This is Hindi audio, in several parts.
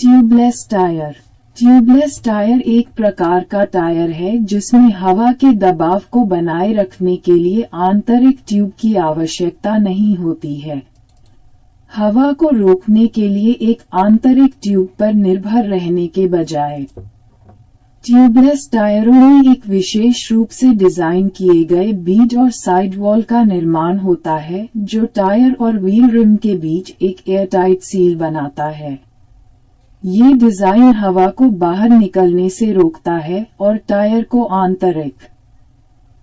Tubeless tyre. ट्यूबलेस टायर एक प्रकार का टायर है जिसमें हवा के दबाव को बनाए रखने के लिए आंतरिक ट्यूब की आवश्यकता नहीं होती है। हवा को रोकने के लिए एक आंतरिक ट्यूब पर निर्भर रहने के बजाय ट्यूबलेस टायरों में एक विशेष रूप से डिजाइन किए गए बीड और साइड वॉल का निर्माण होता है जो टायर और व्हील रिम के बीच एक एयरटाइट सील बनाता है। ये डिजाइन हवा को बाहर निकलने से रोकता है और टायर को आंतरिक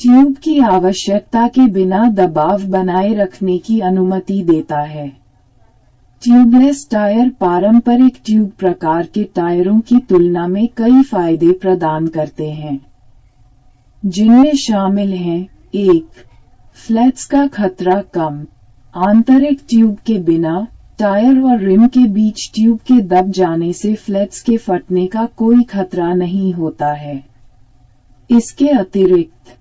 ट्यूब की आवश्यकता के बिना दबाव बनाए रखने की अनुमति देता है। ट्यूबलेस टायर पारंपरिक ट्यूब प्रकार के टायरों की तुलना में कई फायदे प्रदान करते हैं, जिनमें शामिल हैं: 1. फ्लैट्स का खतरा कम। आंतरिक ट्यूब के बिना टायर और रिम के बीच ट्यूब के दब जाने से फ्लैट्स के फटने का कोई खतरा नहीं होता है। इसके अतिरिक्त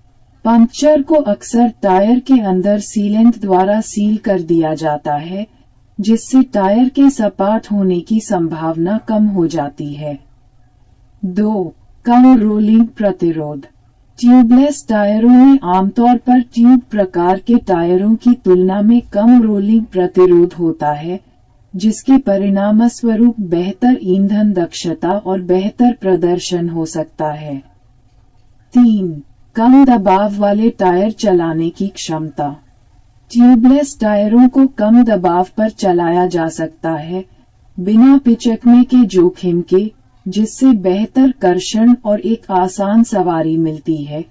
पंक्चर को अक्सर टायर के अंदर सीलेंट द्वारा सील कर दिया जाता है, जिससे टायर के सपाट होने की संभावना कम हो जाती है। 2. कम रोलिंग प्रतिरोध। ट्यूबलेस टायरों में आमतौर पर ट्यूब प्रकार के टायरों की तुलना में कम रोलिंग प्रतिरोध होता है, जिसके परिणामस्वरूप बेहतर ईंधन दक्षता और बेहतर प्रदर्शन हो सकता है। 3. कम दबाव वाले टायर चलाने की क्षमता। ट्यूबलेस टायरों को कम दबाव पर चलाया जा सकता है, बिना पिचकने के जोखिम के, जिससे बेहतर कर्षण और एक आसान सवारी मिलती है,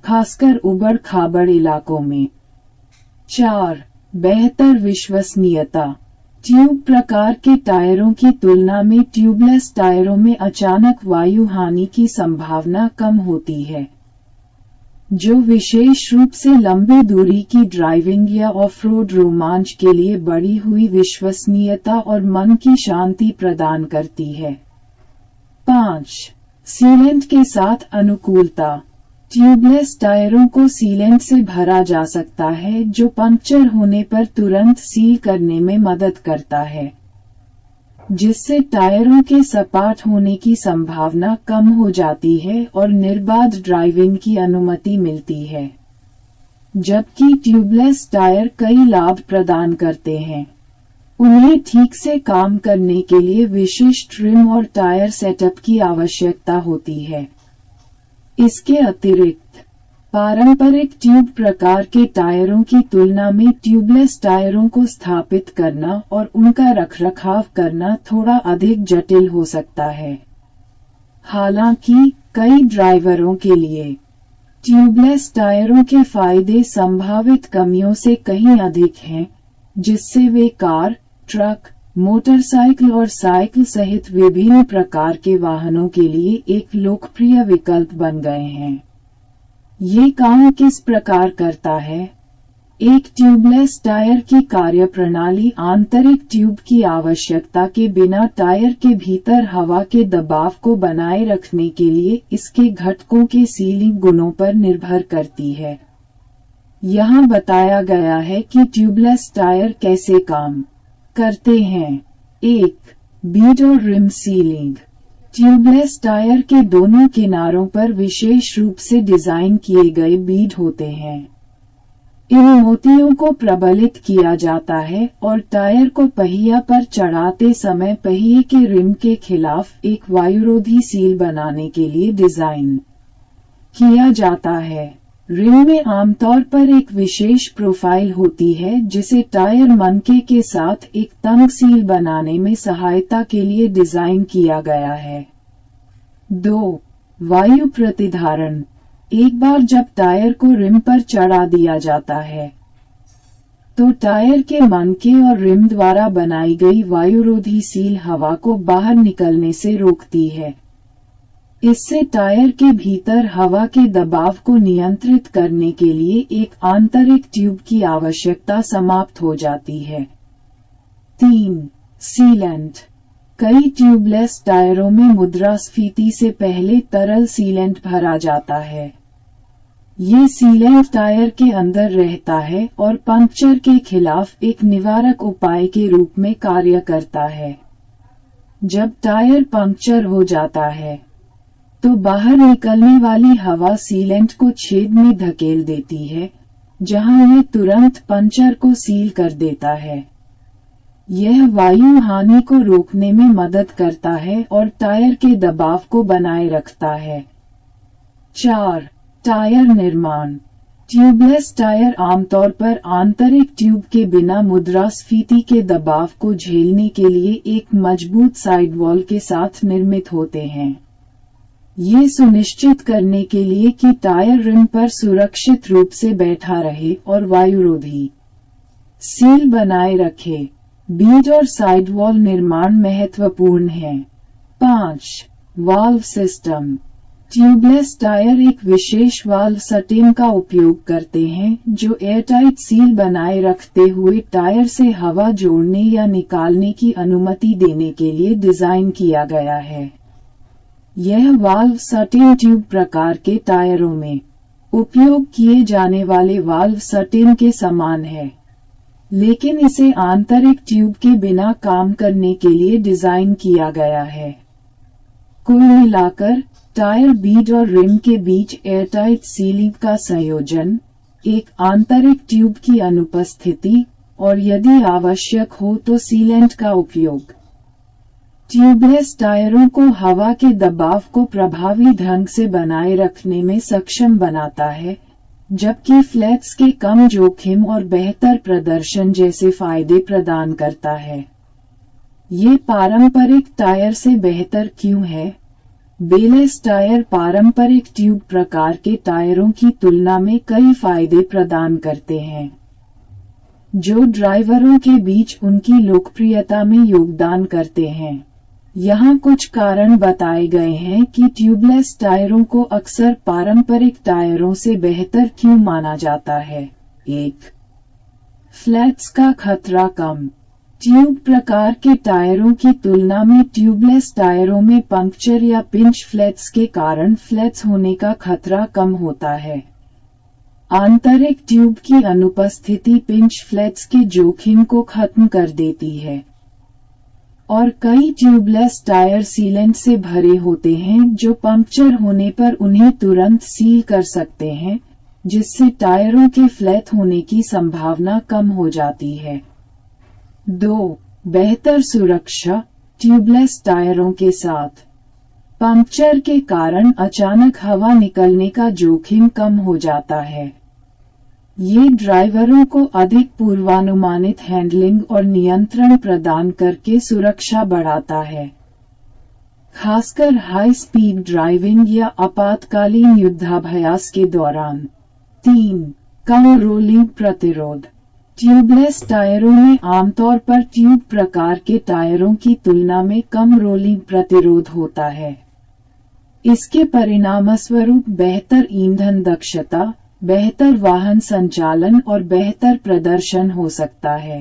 खासकर उबड़-खाबड़ इलाकों में। 4. बेहतर विश्वसनीयता। ट्यूब प्रकार के टायरों की तुलना में ट्यूबलेस टायरों में अचानक वायु हानि की संभावना कम होती है, जो विशेष रूप से लंबी दूरी की ड्राइविंग या ऑफ-रोड रोमांच के लिए बढ़ी हुई विश्वसनीयता और मन की शांति प्रदान करती है। 5. सीलेंट के साथ अनुकूलता। ट्यूबलेस टायरों को सीलेंट से भरा जा सकता है जो पंक्चर होने पर तुरंत सील करने में मदद करता है, जिससे टायरों के सपाट होने की संभावना कम हो जाती है और निर्बाध ड्राइविंग की अनुमति मिलती है। जबकि ट्यूबलेस टायर कई लाभ प्रदान करते हैं, उन्हें ठीक से काम करने के लिए विशिष्ट रिम और टायर सेटअप की आवश्यकता होती है। इसके अतिरिक्त पारंपरिक ट्यूब प्रकार के टायरों की तुलना में ट्यूबलेस टायरों को स्थापित करना और उनका रखरखाव करना थोड़ा अधिक जटिल हो सकता है। हालांकि कई ड्राइवरों के लिए ट्यूबलेस टायरों के फायदे संभावित कमियों से कहीं अधिक हैं, जिससे वे कार, ट्रक, मोटरसाइकिल और साइकिल सहित विभिन्न प्रकार के वाहनों के लिए एक लोकप्रिय विकल्प बन गए हैं। ये काम किस प्रकार करता है? एक ट्यूबलेस टायर की कार्यप्रणाली आंतरिक ट्यूब की आवश्यकता के बिना टायर के भीतर हवा के दबाव को बनाए रखने के लिए इसके घटकों के सीलिंग गुणों पर निर्भर करती है। यहाँ बताया गया है कि ट्यूबलेस टायर कैसे काम करते हैं। 1. बीड और रिम सीलिंग। ट्यूबलेस टायर के दोनों किनारों पर विशेष रूप से डिजाइन किए गए बीड होते हैं। इन मोतियों को प्रबलित किया जाता है और टायर को पहिया पर चढ़ाते समय पहिए के रिम के खिलाफ एक वायुरोधी सील बनाने के लिए डिजाइन किया जाता है। रिम में आमतौर पर एक विशेष प्रोफाइल होती है जिसे टायर मनके के साथ एक तंग सील बनाने में सहायता के लिए डिजाइन किया गया है। 2. वायु प्रतिधारण। एक बार जब टायर को रिम पर चढ़ा दिया जाता है, तो टायर के मनके और रिम द्वारा बनाई गई वायुरोधी सील हवा को बाहर निकलने से रोकती है। इससे टायर के भीतर हवा के दबाव को नियंत्रित करने के लिए एक आंतरिक ट्यूब की आवश्यकता समाप्त हो जाती है। 3. सीलेंट। कई ट्यूबलेस टायरों में मुद्रास्फीति से पहले तरल सीलेंट भरा जाता है। ये सीलेंट टायर के अंदर रहता है और पंक्चर के खिलाफ एक निवारक उपाय के रूप में कार्य करता है। जब टायर पंक्चर हो जाता है तो बाहर निकलने वाली हवा सीलेंट को छेद में धकेल देती है, जहां यह तुरंत पंक्चर को सील कर देता है। यह वायु हानि को रोकने में मदद करता है और टायर के दबाव को बनाए रखता है। 4. टायर निर्माण। ट्यूबलेस टायर आमतौर पर आंतरिक ट्यूब के बिना मुद्रास्फीति के दबाव को झेलने के लिए एक मजबूत साइडवॉल के साथ निर्मित होते हैं। ये सुनिश्चित करने के लिए कि टायर रिम पर सुरक्षित रूप से बैठा रहे और वायुरोधी सील बनाए रखे। बीड और साइडवॉल निर्माण महत्वपूर्ण है। 5. Valve system. ट्यूबलेस टायर एक विशेष वाल्व सिस्टम का उपयोग करते हैं जो एयरटाइट सील बनाए रखते हुए टायर से हवा जोड़ने या निकालने की अनुमति देने के लिए डिजाइन किया गया है। यह वाल्व सिस्टम ट्यूब प्रकार के टायरों में उपयोग किए जाने वाले वाल्व सिस्टम के समान है, लेकिन इसे आंतरिक ट्यूब के बिना काम करने के लिए डिजाइन किया गया है। कुल मिलाकर टायर बीड और रिम के बीच एयरटाइट सीलिंग का संयोजन, एक आंतरिक ट्यूब की अनुपस्थिति और यदि आवश्यक हो तो सीलेंट का उपयोग ट्यूबलेस टायरों को हवा के दबाव को प्रभावी ढंग से बनाए रखने में सक्षम बनाता है, जबकि फ्लैट्स के कम जोखिम और बेहतर प्रदर्शन जैसे फायदे प्रदान करता है। ये पारंपरिक टायर से बेहतर क्यों है? बेलेस टायर पारंपरिक ट्यूब प्रकार के टायरों की तुलना में कई फायदे प्रदान करते हैं, जो ड्राइवरों के बीच उनकी लोकप्रियता में योगदान करते हैं। यहाँ कुछ कारण बताए गए हैं कि ट्यूबलेस टायरों को अक्सर पारंपरिक टायरों से बेहतर क्यों माना जाता है। 1. फ्लैट्स का खतरा कम। ट्यूब प्रकार के टायरों की तुलना में ट्यूबलेस टायरों में पंक्चर या पिंच फ्लैट्स के कारण फ्लैट्स होने का खतरा कम होता है। आंतरिक ट्यूब की अनुपस्थिति पिंच फ्लैट्स के जोखिम को खत्म कर देती है, और कई ट्यूबलेस टायर सीलेंट से भरे होते हैं जो पंक्चर होने पर उन्हें तुरंत सील कर सकते हैं, जिससे टायरों के फ्लैट होने की संभावना कम हो जाती है। 2. बेहतर सुरक्षा। ट्यूबलेस टायरों के साथ पंक्चर के कारण अचानक हवा निकलने का जोखिम कम हो जाता है। ये ड्राइवरों को अधिक पूर्वानुमानित हैंडलिंग और नियंत्रण प्रदान करके सुरक्षा बढ़ाता है, खासकर हाई स्पीड ड्राइविंग या आपातकालीन युद्धाभ्यास के दौरान। 3. कम रोलिंग प्रतिरोध। ट्यूबलेस टायरों में आमतौर पर ट्यूब प्रकार के टायरों की तुलना में कम रोलिंग प्रतिरोध होता है। इसके परिणामस्वरूप बेहतर ईंधन दक्षता, बेहतर वाहन संचालन और बेहतर प्रदर्शन हो सकता है।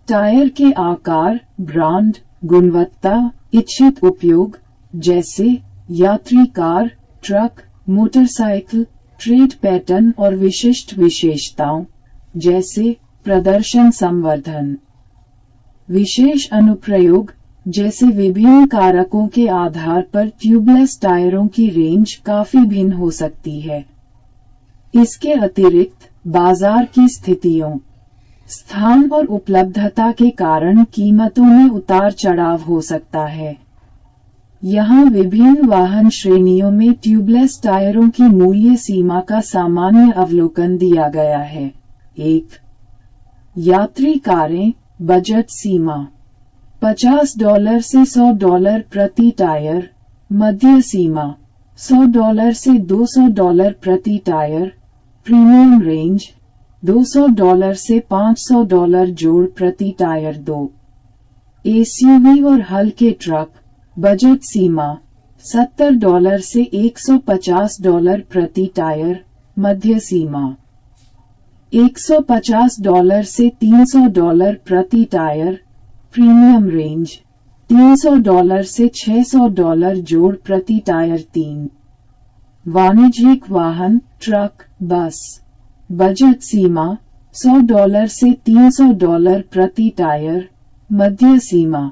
टायर के आकार, ब्रांड, गुणवत्ता, इच्छित उपयोग जैसे यात्री car, truck, motorcycle, trade pattern और विशिष्ट विशेषताओं जैसे प्रदर्शन संवर्धन। विशेष अनुप्रयोग जैसे विभिन्न कारकों के आधार पर ट्यूबलेस टायरों की रेंज काफी भिन्न हो सकती है। इसके अतिरिक्त बाजार की स्थितियों, स्थान और उपलब्धता के कारण कीमतों में उतार चढ़ाव हो सकता है। यहाँ विभिन्न वाहन श्रेणियों में ट्यूबलेस टायरों की मूल्य सीमा का सामान्य अवलोकन दिया गया है। 1. यात्री कारें, बजट सीमा $50 से $100 प्रति टायर, मध्य सीमा $100 से $200 प्रति टायर, प्रीमियम रेंज $200 से $500 जोड़ प्रति टायर। 2. एसयूवी और हल्के ट्रक, बजट सीमा $70 से $150 प्रति टायर, मध्य सीमा $150 से $300 प्रति टायर, प्रीमियम रेंज $300 से $600 जोड़ प्रति टायर। 3. वाणिज्यिक वाहन, ट्रक, बस बजट सीमा $100 से $300 प्रति टायर। मध्य सीमा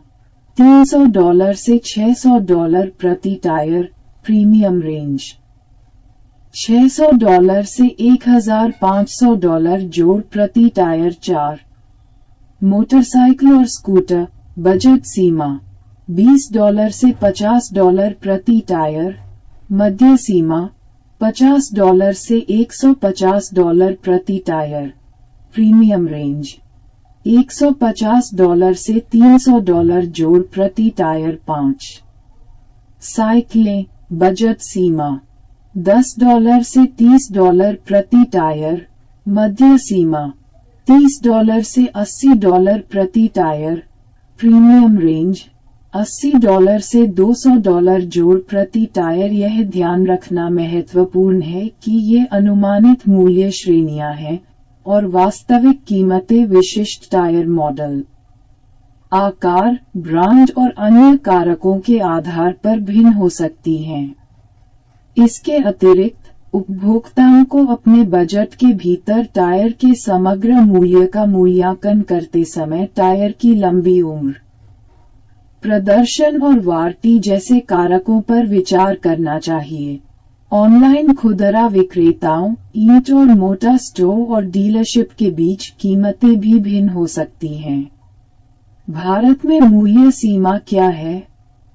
$300 से $600 प्रति टायर। प्रीमियम रेंज $600 से $1500 जोड़ प्रति टायर 4। मोटरसाइकिल और स्कूटर बजट सीमा $20 से $50 प्रति टायर। मध्य सीमा $50 से $150 प्रति टायर। प्रीमियम रेंज $150 से $300 जोड़ प्रति टायर 5। साइकिलें बजट सीमा $10 से $30 प्रति टायर। मध्य सीमा $30 से $80 प्रति टायर। प्रीमियम रेंज $80 से $200 जोड़ प्रति टायर। यह ध्यान रखना महत्वपूर्ण है कि ये अनुमानित मूल्य श्रेणियां हैं और वास्तविक कीमतें विशिष्ट टायर मॉडल, आकार, ब्रांड और अन्य कारकों के आधार पर भिन्न हो सकती हैं। इसके अतिरिक्त उपभोक्ताओं को अपने बजट के भीतर टायर के समग्र मूल्य का मूल्यांकन करते समय टायर की लंबी उम्र, प्रदर्शन और वारंटी जैसे कारकों पर विचार करना चाहिए। ऑनलाइन खुदरा विक्रेताओं, ईंट और मोटा स्टोर और डीलरशिप के बीच कीमतें भी भिन्न हो सकती हैं। भारत में मूल्य सीमा क्या है?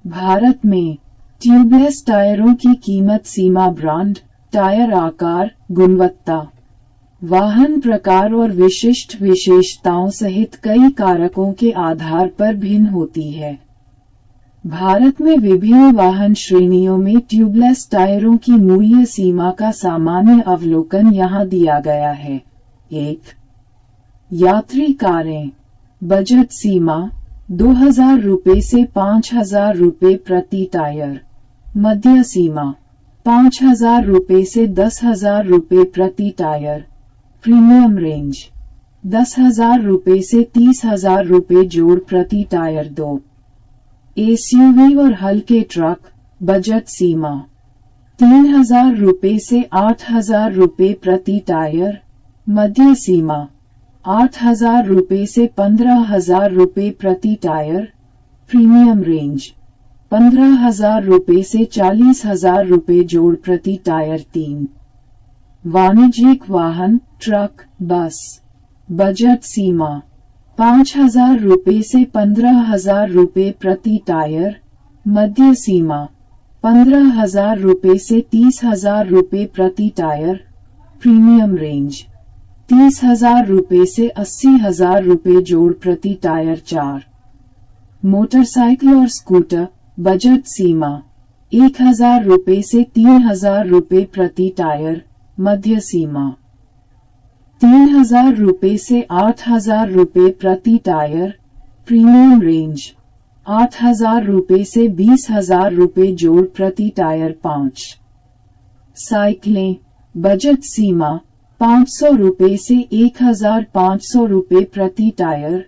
भारत में ट्यूबलेस टायरों की कीमत सीमा ब्रांड, टायर आकार, गुणवत्ता, वाहन प्रकार और विशिष्ट विशेषताओं सहित कई कारकों के आधार पर भिन्न होती है। भारत में विभिन्न वाहन श्रेणियों में ट्यूबलेस टायरों की मूल्य सीमा का सामान्य अवलोकन यहाँ दिया गया है। 1. यात्री कारें बजट सीमा ₹2000 से ₹5000 प्रति टायर। मध्य सीमा ₹5000 से ₹10000 प्रति टायर। प्रीमियम रेंज ₹10000 से ₹30000 जोड़ प्रति टायर 2। एसयूवी और हल्के ट्रक बजट सीमा ₹3000 से ₹8000 प्रति टायर। मध्य सीमा ₹8000 से ₹15000 प्रति टायर। प्रीमियम रेंज ₹15000 से ₹40000 जोड़ प्रति टायर 3। वाणिज्यिक वाहन ट्रक बस बजट सीमा ₹5000 से ₹15000 प्रति टायर। मध्य सीमा ₹15000 से ₹30000 प्रति टायर। प्रीमियम रेंज ₹30000 से ₹80000 जोड़ प्रति टायर 4। मोटरसाइकिल और स्कूटर बजट सीमा ₹1000 से ₹3000 प्रति टायर। मध्य सीमा ₹3000 से ₹8000 प्रति टायर। प्रीमियम रेंज ₹8000 से ₹20000 जोड़ प्रति टायर 5। साइकिलें बजट सीमा ₹500 से ₹1500 प्रति टायर।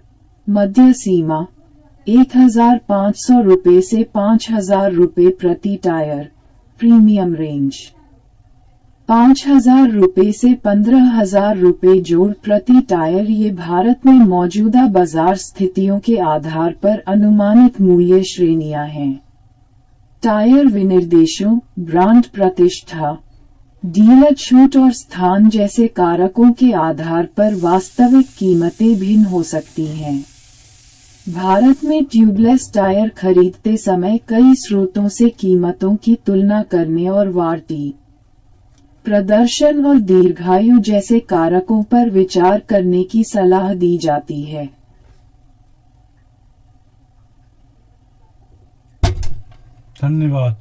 मध्य सीमा ₹1500 से ₹5000 प्रति टायर। प्रीमियम रेंज ₹5000 से ₹15000 जोड़ प्रति टायर। ये भारत में मौजूदा बाजार स्थितियों के आधार पर अनुमानित मूल्य श्रेणियां हैं। टायर विनिर्देशों, ब्रांड प्रतिष्ठा, डीलर छूट और स्थान जैसे कारकों के आधार पर वास्तविक कीमतें भिन्न हो सकती हैं। भारत में ट्यूबलेस टायर खरीदते समय कई स्रोतों से कीमतों की तुलना करने और वारंटी, प्रदर्शन और दीर्घायु जैसे कारकों पर विचार करने की सलाह दी जाती है। धन्यवाद।